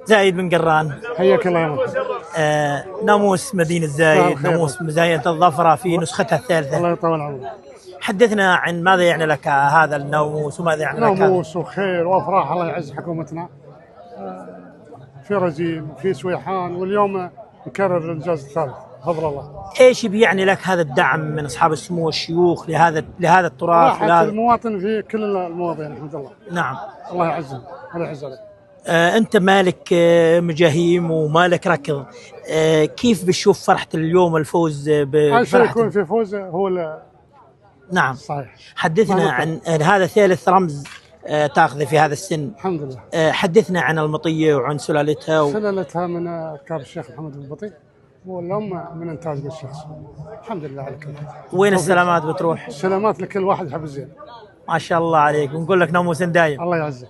زايد بن قران. حياك الله يا مرحبا. ناموس مدينة زايد، ناموس مدينة الظفرة في نسختها الثالثة. الله يطول عمرك. حدثنا عن ماذا يعني لك هذا الناموس وماذا يعني لك هذا؟ ناموس وخير وافراح، الله يعز حكومتنا. في رزين وفي سويحان، واليوم نكرر الانجاز الثالث بفضل الله. ايش بيعني لك هذا الدعم من اصحاب السمو والشيوخ لهذا التراث؟ راحة المواطن في كل المواطنين الحمد لله. نعم. الله يعزهم، الله يعز عليك. أنت مالك مجاهيم ومالك ركض، كيف بتشوف فرحة اليوم الفوز عشان يكون في فوز هو نعم صحيح. حدثنا عن هذا ثالث رمز تاخذه في هذا السن. الحمد لله. حدثنا عن المطية وعن سلالتها سلالتها من كاب الشيخ محمد بن بطي، والأم من إنتاج بالشخص. الحمد لله على كل حال. وين السلامات بتروح؟ السلامات لكل واحد حب الزين. ما شاء الله عليك، ونقول لك ناموس دايم. الله يعزك.